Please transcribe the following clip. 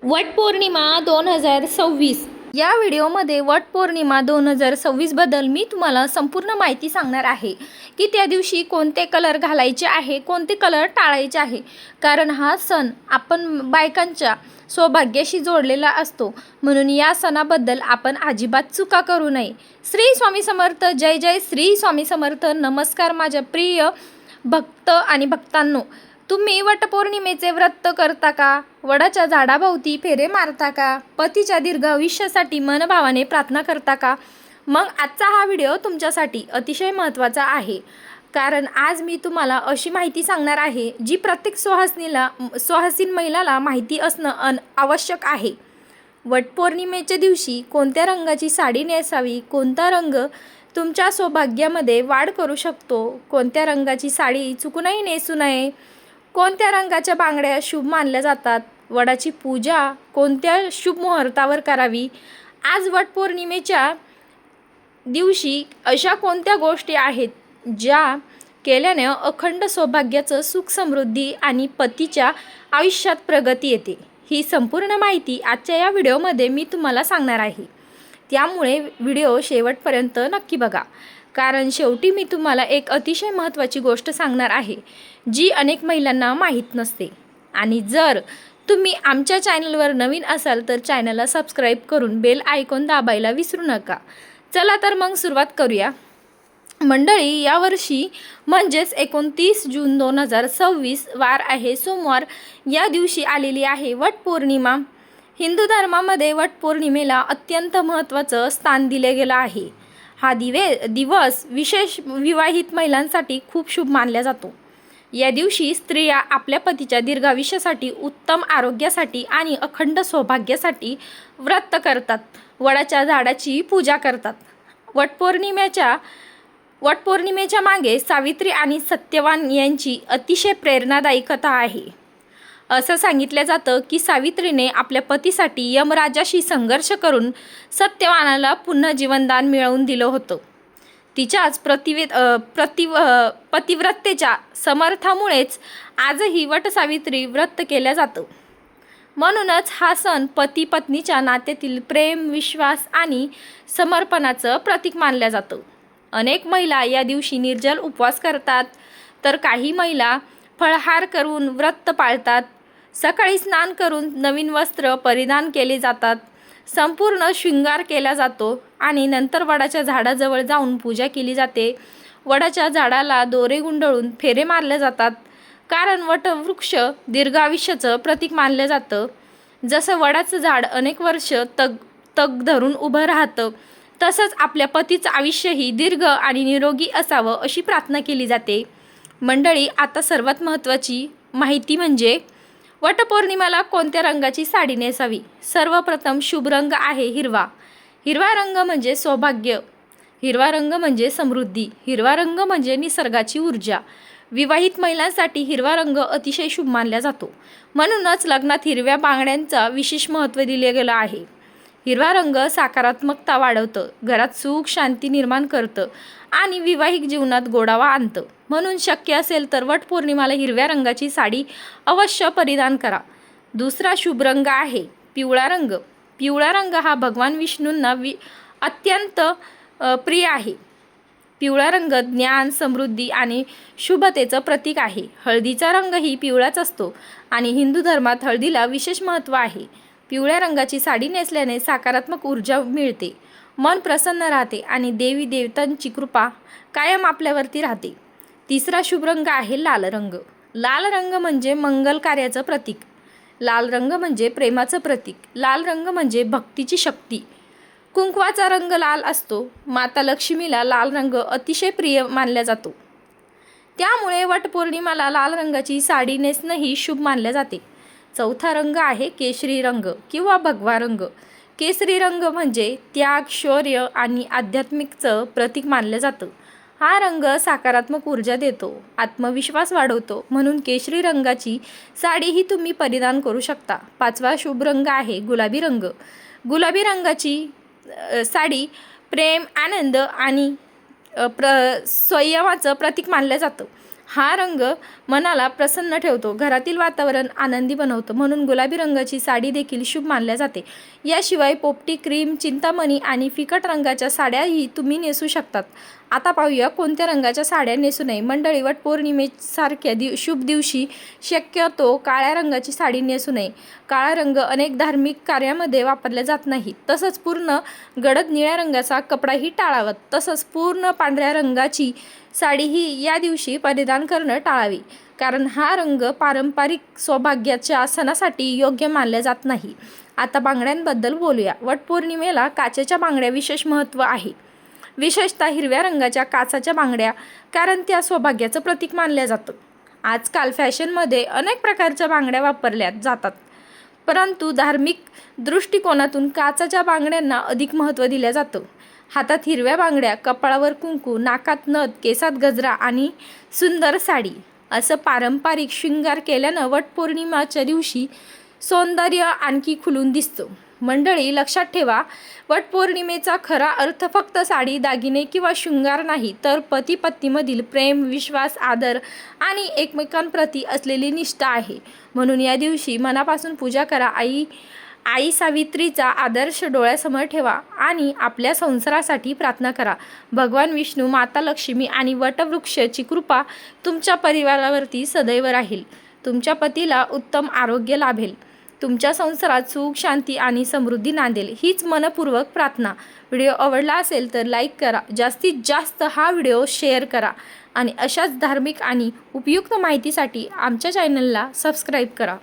वटपौर्णिमा 2026 या व्हिडिओमध्ये वटपौर्णिमा 2026 बद्दल मी तुम्हाला संपूर्ण माहिती सांगणार आहे की त्या दिवशी कोणते कलर घालायचे आहे, कोणते कलर टाळायचे आहे. कारण हा सण आपण बायकांच्या सौभाग्याशी जोडलेला असतो, म्हणून या सणाबद्दल आपण अजिबात चुका करू नये. श्री स्वामी समर्थ. जय जय श्री स्वामी समर्थ. नमस्कार माझ्या प्रिय भक्त आणि भक्तांनो. तुम्ही वटपौर्णिमेचे व्रत करता का? वडाच्या झाडाभोवती फेरे मारता का? पतीच्या दीर्घ आयुष्यासाठी मनभावाने प्रार्थना करता का? मग आजचा हा व्हिडिओ तुमच्यासाठी अतिशय महत्त्वाचा आहे. कारण आज मी तुम्हाला अशी माहिती सांगणार आहे जी प्रत्येक सुहासिन महिलाला माहिती असणं आवश्यक आहे. वटपौर्णिमेच्या दिवशी कोणत्या रंगाची साडी नेसावी, कोणता रंग तुमच्या सौभाग्यामध्ये वाढ करू शकतो, कोणत्या रंगाची साडी चुकूनही नेसू नये, कोणत्या रंगाच्या बांगड्या शुभ मानल्या जातात, वडाची पूजा कोणत्या शुभ मुहूर्तावर करावी. आज वटपौर्णिमेच्या दिवशी अशा कोणत्या गोष्टी आहेत ज्या केल्याने अखंड सौभाग्याचं सुख, समृद्धी आणि पतीच्या आयुष्यात प्रगती येते. ही संपूर्ण माहिती आजच्या या व्हिडिओमध्ये मी तुम्हाला सांगणार आहे. त्यामुळे व्हिडिओ शेवटपर्यंत नक्की बघा, कारण शेवटी मी तुम्हाला एक अतिशय महत्त्वाची गोष्ट सांगणार आहे जी अनेक महिलांना माहीत नसते. आणि जर तुम्ही आमच्या चॅनलवर नवीन असाल तर चॅनलला सबस्क्राईब करून बेल आयकॉन दाबायला विसरू नका. चला तर मग सुरुवात करूया. मंडळी, यावर्षी म्हणजेच 29 जून 2026 वार आहे सोमवार. या दिवशी आलेली आहे वटपौर्णिमा. हिंदू धर्मामध्ये वटपौर्णिमेला अत्यंत महत्त्वाचं स्थान दिले गेलं आहे. हा दिवस विशेष विवाहित महिलांसाठी खूप शुभ मानला जातो. या दिवशी स्त्रिया आपल्या पतीच्या दीर्घायुष्यासाठी, उत्तम आरोग्यासाठी आणि अखंड सौभाग्यासाठी व्रत करतात. वडाच्या झाडाची पूजा करतात. वटपौर्णिमेच्या मागे सावित्री आणि सत्यवान यांची अतिशय प्रेरणादायी कथा आहे. असं सांगितलं जातं की सावित्रीने आपल्या पतीसाठी यमराजाशी संघर्ष करून सत्यवानाला पुन्हा जीवनदान मिळवून दिलं होतं. तिच्याच पतिव्रतेच्या समर्थामुळेच आजही वटसावित्री व्रत केलं जातं. म्हणूनच हा सण पती पत्नीच्या नात्यातील प्रेम, विश्वास आणि समर्पणाचं प्रतीक मानलं जातं. अनेक महिला या दिवशी निर्जल उपवास करतात, तर काही महिला फळाहार करून व्रत पाळतात. सकाळी स्नान करून नवीन वस्त्र परिधान केले जातात, संपूर्ण शृंगार केला जातो आणि नंतर वडाच्या झाडाजवळ जाऊन पूजा केली जाते. वडाच्या झाडाला दोरे गुंडळून फेरे मारले जातात, कारण वटवृक्ष दीर्घायुष्याचं प्रतीक मानलं जातं. जसं वडाचं झाड अनेक वर्ष तग धरून उभं राहतं, तसंच आपल्या पतीचं आयुष्यही दीर्घ आणि निरोगी असावं अशी प्रार्थना केली जाते. मंडळी, आता सर्वात महत्त्वाची माहिती म्हणजे वटपौर्णिमेला कोणत्या रंगाची साडी नेसावी. सर्वप्रथम शुभ रंग आहे हिरवा. हिरवा रंग म्हणजे सौभाग्य, हिरवा रंग म्हणजे समृद्धी, हिरवा रंग म्हणजे निसर्गाची ऊर्जा. विवाहित महिलांसाठी हिरवा रंग अतिशय शुभ मानला जातो, म्हणूनच लग्नात हिरव्या बांगड्यांचा विशेष महत्त्व दिले गेलं आहे. हिरवा रंग सकारात्मकता वाढवतं, घरात सुख शांती निर्माण करतं आणि विवाहिक जीवनात गोडावा आणतं. म्हणून शक्य असेल तर वटपौर्णिमेला हिरव्या रंगाची साडी अवश्य परिधान करा. दुसरा शुभ रंग आहे पिवळा रंग. पिवळा रंग हा भगवान विष्णूंना अत्यंत प्रिय आहे. पिवळा रंग ज्ञान, समृद्धी आणि शुभतेचं प्रतीक आहे. हळदीचा रंगही पिवळाच असतो आणि हिंदू धर्मात हळदीला विशेष महत्त्व आहे. पिवळ्या रंगाची साडी नेसल्याने सकारात्मक ऊर्जा मिळते, मन प्रसन्न राहते आणि देवी देवतांची कृपा कायम आपल्यावरती राहते. तिसरा शुभ रंग आहे लाल रंग. लाल रंग म्हणजे मंगल कार्याचं प्रतीक. लाल रंग म्हणजे प्रेमाचं प्रतीक. लाल रंग म्हणजे भक्तीची शक्ती. कुंकवाचा रंग लाल असतो. माता लक्ष्मीला लाल रंग अतिशय प्रिय मानला जातो. त्यामुळे वटपौर्णिमेला लाल रंगाची साडी नेसणंही शुभ मानले जाते. चौथा रंग आहे केशरी रंग किंवा भगवा रंग. केसरी रंग म्हणजे त्याग, शौर्य आणि आध्यात्मिकचं प्रतीक मानलं जातं. हा रंग सकारात्मक ऊर्जा देतो, आत्मविश्वास वाढवतो, म्हणून केशरी रंगाची साडीही तुम्ही परिधान करू शकता. पाचवा शुभ रंग आहे गुलाबी रंग. गुलाबी रंगाची साडी प्रेम, आनंद आणि संयमाचं प्रतीक मानलं जातं. हा रंग मनाला प्रसन्न ठेवतो, घरातील वातावरण आनंदी बनवतो, म्हणून गुलाबी रंगाची साडी देखील शुभ मानल्या जाते. याशिवाय पोपटी, क्रीम, चिंतामणी आणि फिकट रंगाच्या साड्याही तुम्ही नेसू शकतात. आता पाहूया कोणत्या रंगाच्या साड्या नेसू नये. मंडळी, वटपौर्णिमेसारख्या शुभ दिवशी शक्यतो काळ्या रंगाची साडी नेसू नये. काळा रंग अनेक धार्मिक कार्यामध्ये वापरला जात नाही. तसंच पूर्ण गडद निळ्या रंगाचा कपडाही टाळावा. तसंच पूर्ण पांढऱ्या रंगाची साडीही या दिवशी परिधान करणं टाळावे, कारण हा रंग पारंपरिक सौभाग्याच्या सणासाठी योग्य मानला जात नाही. आता बांगड्यांबद्दल बोलूया. वटपौर्णिमेला काचेच्या बांगड्या विशेष महत्त्व आहे. विशेषतः हिरव्या रंगाच्या काचाच्या बांगड्या, कारण त्या सौभाग्याचं प्रतीक मानल्या जातं. आजकाल फॅशनमध्ये अनेक प्रकारच्या बांगड्या वापरल्या जातात, परंतु धार्मिक दृष्टिकोनातून काचाच्या बांगड्यांना अधिक महत्त्व दिलं जातं. हातात हिरव्या बांगड्या, कपाळावर कुंकू, नाकात नथ, केसात गजरा आणि सुंदर साडी असं पारंपरिक शृंगार केल्यानं वटपौर्णिमेच्या दिवशी सौंदर्य आणखी खुलून दिसतं. मंडळी, लक्षात ठेवा, वटपौर्णिमेचा खरा अर्थ फक्त साडी, दागिने किंवा शृंगार नाही, तर पती-पत्नीमधील प्रेम, विश्वास, आदर आणि एकमेकांप्रती असलेली निष्ठा आहे. म्हणून या दिवशी मनापासून पूजा करा. आई सावित्रीचा आदर्श डोळ्यासमोर ठेवा आणि आपल्या संसारासाठी प्रार्थना करा. भगवान विष्णू, माता लक्ष्मी आणि वटवृक्षाची कृपा तुमच्या परिवारावरती सदैव राहील. तुमच्या पतीला उत्तम आरोग्य लाभेल. तुमच्या संसारात सुख, शांती आणि समृद्धी नांदेल, हीच मनपूर्वक प्रार्थना. व्हिडिओ आवडला असेल तर लाईक करा, जास्तीत जास्त हा व्हिडिओ शेअर करा आणि अशाच धार्मिक आणि उपयुक्त माहितीसाठी आमच्या चॅनलला सबस्क्राईब करा.